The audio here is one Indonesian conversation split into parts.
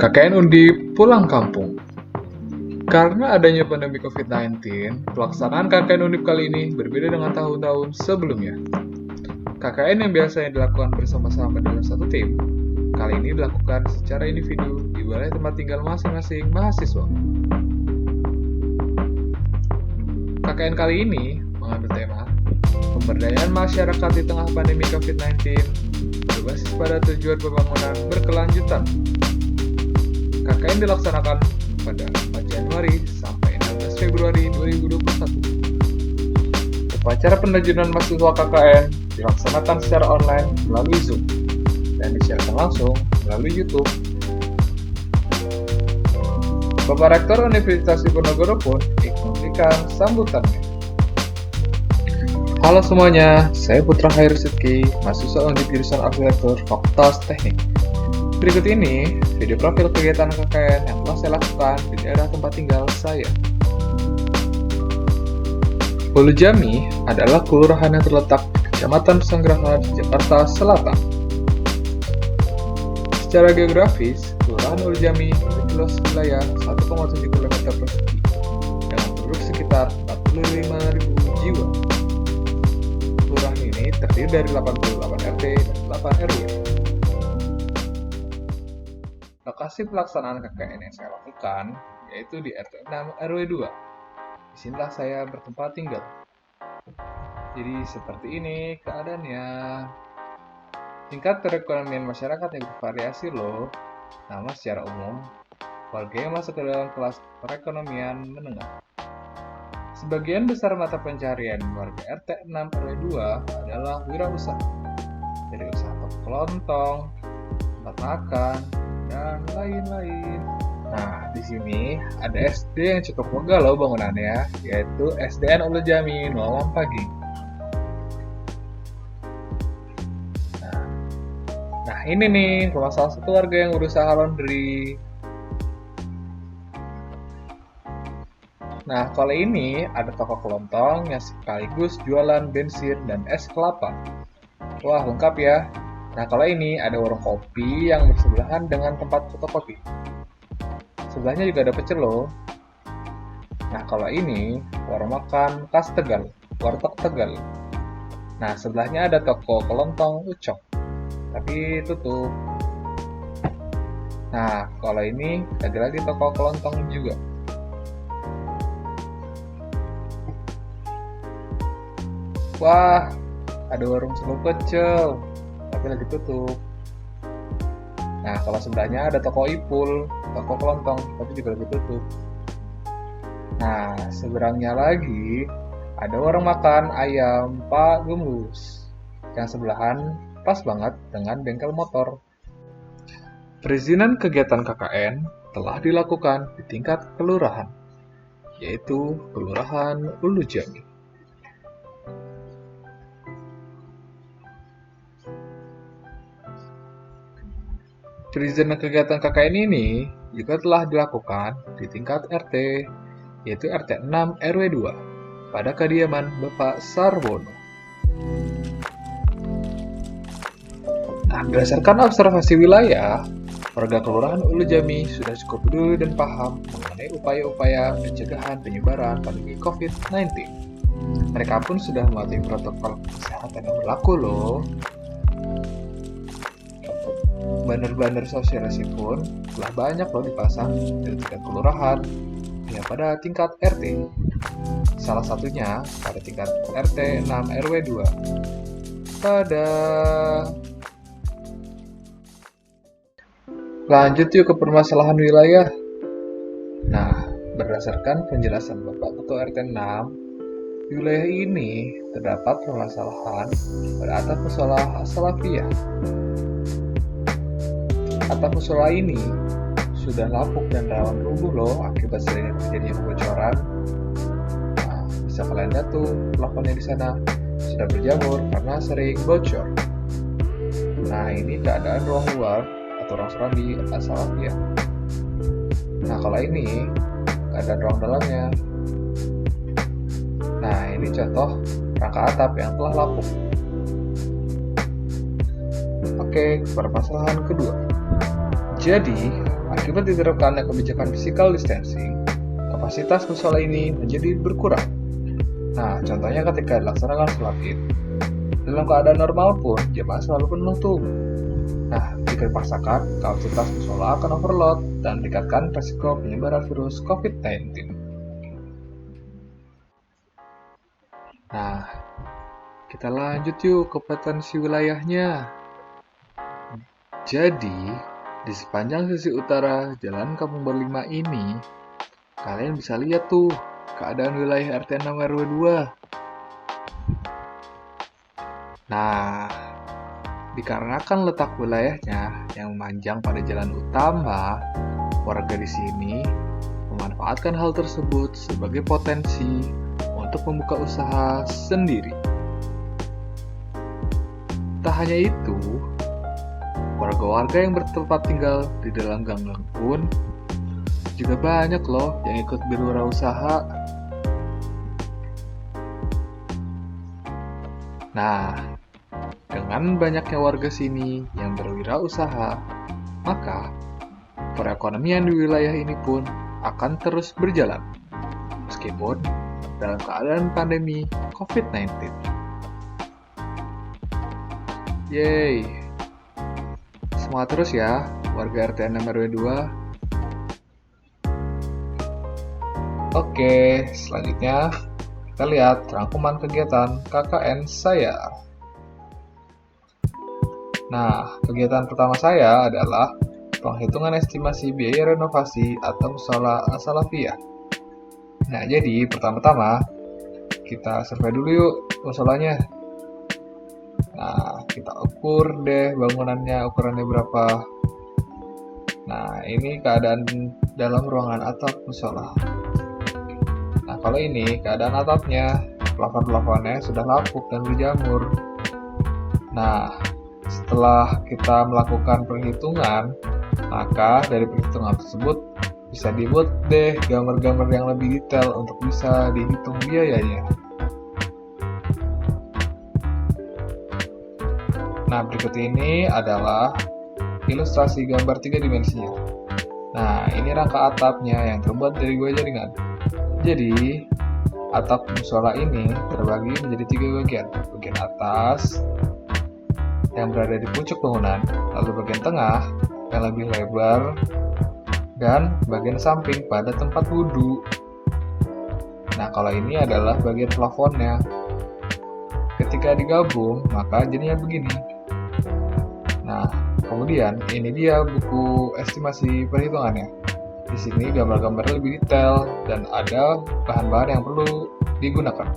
KKN Undip pulang kampung. Karena adanya pandemi COVID-19, pelaksanaan KKN Undip kali ini berbeda dengan tahun-tahun sebelumnya. KKN yang biasanya dilakukan bersama-sama dalam satu tim, kali ini dilakukan secara individu di wilayah tempat tinggal masing-masing mahasiswa. KKN kali ini mengambil tema pemberdayaan masyarakat di tengah pandemi COVID-19 berbasis pada tujuan pembangunan berkelanjutan. KKN dilaksanakan pada 4 Januari sampai 16 Februari 2021. Upacara penerjunan mahasiswa KKN dilaksanakan secara online melalui Zoom dan disiarkan langsung melalui YouTube. Bapak Rektor Universitas Diponegoro pun ikut memberikan sambutannya. Halo semuanya, saya Putra Khair Sidki, mahasiswa Undip jurusan Arsitektur Fakultas Teknik. Berikut ini video profil kegiatan KKN yang telah saya lakukan di daerah tempat tinggal saya. Ulu Jami adalah kelurahan yang terletak di Kecamatan Pesanggerahan, Jakarta Selatan. Secara geografis, Kelurahan Ulu Jami memiliki luas wilayah 1,7 km persegi dengan penduduk sekitar 45.000 jiwa. Kelurahan ini terdiri dari 88 RT dan 8 RW. Lokasi pelaksanaan KKN yang saya lakukan yaitu di RT 6 RW 2. Disinilah saya bertempat tinggal. Jadi seperti ini keadaannya. Tingkat perekonomian masyarakat yang bervariasi loh. Nama secara umum, warga yang masuk ke dalam kelas perekonomian menengah. Sebagian besar mata pencarian warga RT 6 RW 2 adalah wirausaha. Dari usaha toko kelontong, tempat makan, dan lain-lain. Nah, di sini ada SD yang cukup megah loh bangunannya, yaitu SDN Ulu Jami 06 Pagi. Nah, ini nih rumah salah satu warga yang berusaha laundry. Nah, kalau ini ada toko kelontong yang sekaligus jualan bensin dan es kelapa. Wah, lengkap ya. Nah, kalau ini ada warung kopi yang bersebelahan dengan tempat fotokopi. Sebelahnya juga ada pecel loh. Nah, kalau ini warung makan khas Tegal, warteg Tegal. Nah, sebelahnya ada toko kelontong Ucok, tapi tutup. Nah, kalau ini lagi-lagi toko kelontong juga. Wah, ada warung sego pecel, tapi lagi tutup. Nah, kalau sebelahnya ada toko Ipul, toko kelontong, tapi juga lagi tutup. Nah, seberangnya lagi ada warung makan ayam Pak Gembus, yang sebelahan pas banget dengan bengkel motor. Perizinan kegiatan KKN telah dilakukan di tingkat kelurahan, yaitu Kelurahan Ulu Jami. Perizinan kegiatan KKN ini juga telah dilakukan di tingkat RT, yaitu RT 6 RW 2, pada kediaman Bapak Sarwono. Nah, berdasarkan observasi wilayah, warga Kelurahan Ulu Jami sudah cukup peduli dan paham mengenai upaya-upaya pencegahan penyebaran pandemi COVID-19. Mereka pun sudah mematuhi protokol kesehatan yang berlaku loh. Banner-banner sosialisasi pun telah banyak loh dipasang dari tingkat kelurahan hingga pada tingkat RT. Salah satunya pada tingkat RT 6 RW 2. Lanjut yuk ke permasalahan wilayah. Nah, berdasarkan penjelasan Bapak Ketua RT 6, di wilayah ini terdapat permasalahan pada atap musola As-Salafiyah. Atap musola ini sudah lapuk dan rawan rubuh loh akibat seringnya terjadinya kebocoran. Nah, bisa kalian lihat tuh plafonnya di sana sudah berjamur karena sering bocor. Nah, ini keadaan ruang luar atau ruang serambi As-Salafiyah. Nah, kalau ini keadaan ruang dalamnya. Nah, ini contoh rangka atap yang telah lapuk. Oke, permasalahan kedua. Jadi, Akibat diterapkannya kebijakan physical distancing, kapasitas musola ini menjadi berkurang. Nah, contohnya ketika dilaksanakan sholat Id. Dalam keadaan normal pun, jemaah selalu penuh tuh. Nah, jika dipaksakan, kapasitas musola akan overload dan meningkatkan resiko penyebaran virus COVID-19. Nah, kita lanjut yuk ke potensi wilayahnya. Jadi, di sepanjang sisi utara Jalan Kampung Berlima ini, kalian bisa lihat tuh keadaan wilayah RT 6 RW 2. Nah, dikarenakan letak wilayahnya yang memanjang pada jalan utama, warga di sini memanfaatkan hal tersebut sebagai potensi untuk membuka usaha sendiri. Tak hanya itu, warga-warga yang bertempat tinggal di dalam gang-gang pun juga banyak loh yang ikut berwirausaha. Nah, dengan banyaknya warga sini yang berwirausaha, maka perekonomian di wilayah ini pun akan terus berjalan, meskipun dalam keadaan pandemi COVID-19. Yeay! Semangat terus ya, warga RT 6 RW 2. Oke, selanjutnya kita lihat rangkuman kegiatan KKN saya. Nah, kegiatan pertama saya adalah penghitungan estimasi biaya renovasi atau musola as-salafiyah. Nah, jadi pertama-tama kita survei dulu yuk musolanya. Nah, kita ukur deh bangunannya, ukurannya berapa. Nah, ini keadaan dalam ruangan atap musola. Nah, kalau ini keadaan atapnya, plafon-plafonnya sudah lapuk dan berjamur. Nah, setelah kita melakukan perhitungan, maka dari perhitungan tersebut bisa dibuat deh gambar-gambar yang lebih detail untuk bisa dihitung biayanya. Nah, berikut ini adalah ilustrasi gambar 3 dimensinya. Nah, ini rangka atapnya yang terbuat dari dua jaringan. Jadi, atap musola ini terbagi menjadi 3 bagian. Bagian atas yang berada di pucuk bangunan, lalu bagian tengah yang lebih lebar, dan bagian samping pada tempat wudhu. Nah, kalau ini adalah bagian plafonnya. Ketika digabung, maka jadinya begini. Nah, kemudian ini dia buku estimasi perhitungannya. Di sini gambar-gambar lebih detail dan ada bahan-bahan yang perlu digunakan.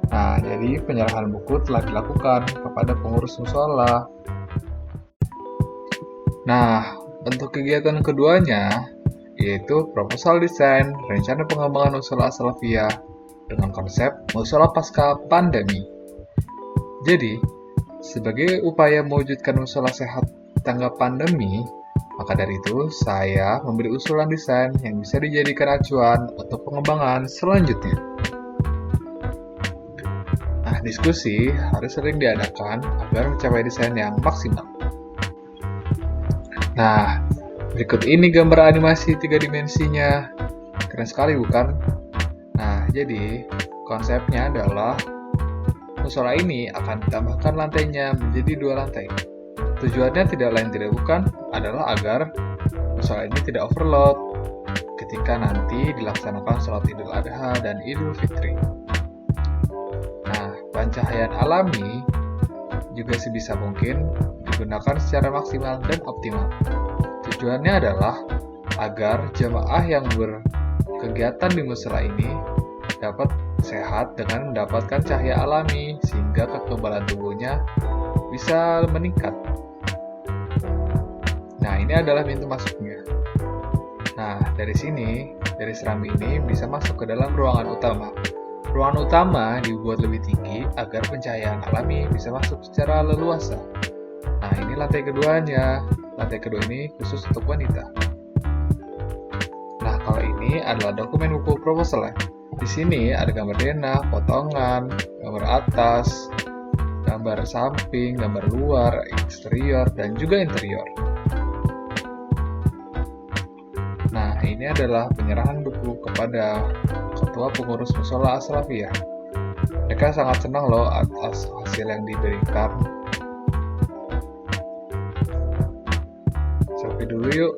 Nah, jadi penyerahan buku telah dilakukan kepada pengurus musola. Nah, untuk kegiatan keduanya yaitu proposal desain rencana pengembangan musola as-salafiyah dengan konsep musola pasca pandemi. Jadi, sebagai upaya mewujudkan musola sehat tanggap pandemi, maka dari itu saya memberi usulan desain yang bisa dijadikan acuan untuk pengembangan selanjutnya. Nah, diskusi harus sering diadakan agar mencapai desain yang maksimal. Nah, berikut ini gambar animasi 3 dimensinya. Keren sekali bukan? Nah, jadi konsepnya adalah musola ini akan ditambahkan lantainya menjadi 2 lantai. Tujuannya tidak lain tidak bukan adalah agar musola ini tidak overload ketika nanti dilaksanakan sholat Idul Adha dan Idul Fitri. Nah, pencahayaan alami juga sebisa mungkin digunakan secara maksimal dan optimal. Tujuannya adalah agar jemaah yang berkegiatan di musola ini dapat sehat dengan mendapatkan cahaya alami sehingga kekebalan tubuhnya bisa meningkat. Nah, ini adalah pintu masuknya. Nah, dari sini, dari serambi ini bisa masuk ke dalam ruangan utama. Ruangan utama dibuat lebih tinggi agar pencahayaan alami bisa masuk secara leluasa. Nah, ini lantai keduanya. Lantai kedua ini khusus untuk wanita. Nah, kalau ini adalah dokumen buku proposalnya. Di sini ada gambar denah, potongan, gambar atas, gambar samping, gambar luar, eksterior, dan juga interior. ini adalah penyerahan buku kepada Ketua Pengurus Musola As-Salafiyah. Mereka sangat senang loh atas hasil yang diberikan. Selfie dulu yuk.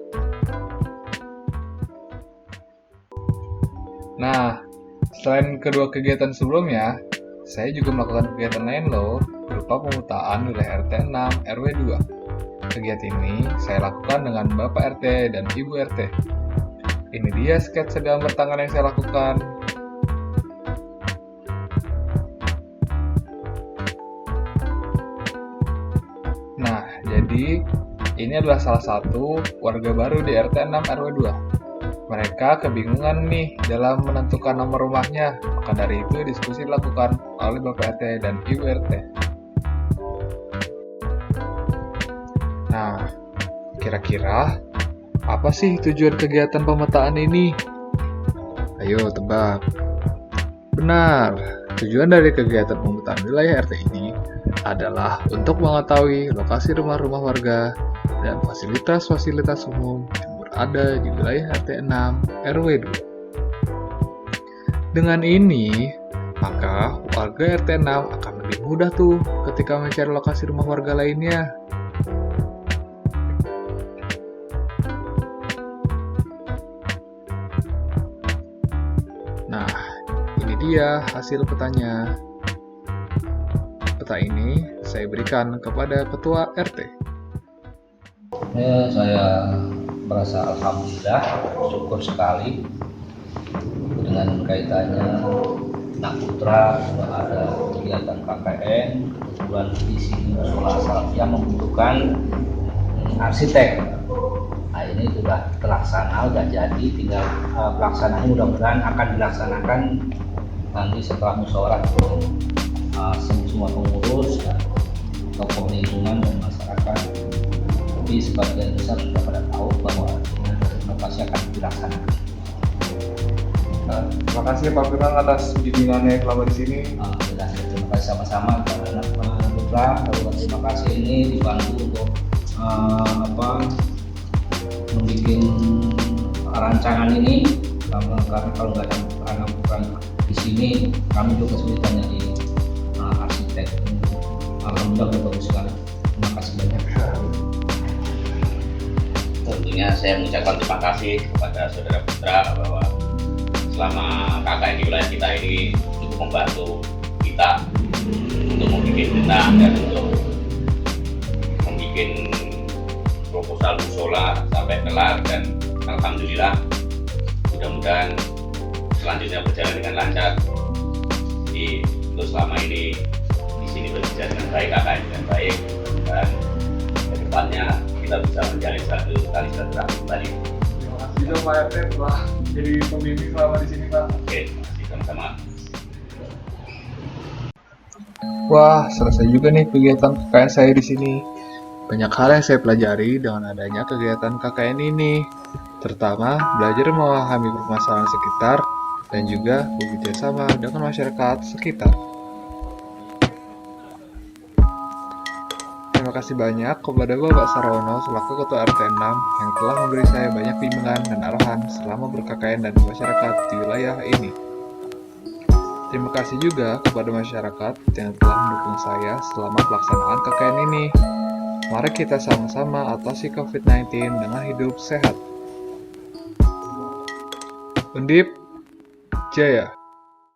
Nah, selain kedua kegiatan sebelumnya, saya juga melakukan kegiatan lain loh, berupa pemetaan wilayah RT 6 RW 2. Kegiatan ini saya lakukan dengan Bapak RT dan Ibu RT. Ini dia sketsa gambar tangan yang saya lakukan. Nah, jadi ini adalah salah satu warga baru di RT 6 RW 2. Mereka kebingungan nih dalam menentukan nomor rumahnya, maka dari itu diskusi dilakukan oleh Bapak RT dan Ibu RT. Nah, kira-kira apa sih tujuan kegiatan pemetaan ini? Ayo tebak. Benar, tujuan dari kegiatan pemetaan wilayah RT ini adalah untuk mengetahui lokasi rumah-rumah warga dan fasilitas-fasilitas umum yang berada di wilayah RT 6 RW 2. Dengan ini, maka warga RT 6 akan lebih mudah tuh ketika mencari lokasi rumah warga lainnya. Nah, ini dia hasil petanya. Peta ini saya berikan kepada Ketua RT. Saya merasa alhamdulillah, syukur sekali dengan kaitannya Nak Putra ada kegiatan KKN. Kebetulan di sini Musola As-Salafiyah membutuhkan arsitek. Nah, ini sudah terlaksana, sudah jadi, tinggal pelaksanaannya mudah-mudahan akan dilaksanakan nanti setelah musyawarah semua pengurus, tokoh lingkungan dan masyarakat. Tapi sebagian besar sudah pada tahu bahwa inovasi akan dilaksanakan. Terima kasih Pak Firman atas bimbingannya selama di sini. Terima kasih sama-sama kepada Pak Putra. Terima kasih ini dibantu untuk membuat rancangan ini. Karena kalau nggak ada anak di sini, kami juga kesulitan jadi arsitek. Alhamdulillah bagus sekali. Terima kasih banyak. Tentunya saya mengucapkan terima kasih kepada Saudara Putra bahwa selama KKN di wilayah kita ini cukup membantu kita untuk membuat tentang dan untuk membuat proposal musola sampai kelar, dan alhamdulillah mudah-mudahan selanjutnya berjalan dengan lancar. Jadi untuk selama ini di sini berjalan dengan baik, KKN dengan baik, dan ke depannya kita bisa menjalin satu tali silaturahmi kembali. Terima kasih dong Pak RT telah jadi pembimbing selama di sini Pak. Oke, masih sama-sama. Wah, selesai juga nih kegiatan KKN saya di sini. Banyak hal yang saya pelajari dengan adanya kegiatan KKN ini, terutama belajar memahami permasalahan sekitar dan juga bekerja sama dengan masyarakat sekitar. Terima kasih banyak kepada Bapak Sarwono selaku Ketua RT 6 yang telah memberi saya banyak bimbingan dan arahan selama ber-KKN dan masyarakat di wilayah ini. Terima kasih juga kepada masyarakat yang telah mendukung saya selama pelaksanaan KKN ini. Mari kita sama-sama atasi COVID-19 dengan hidup sehat. Undip Jaya.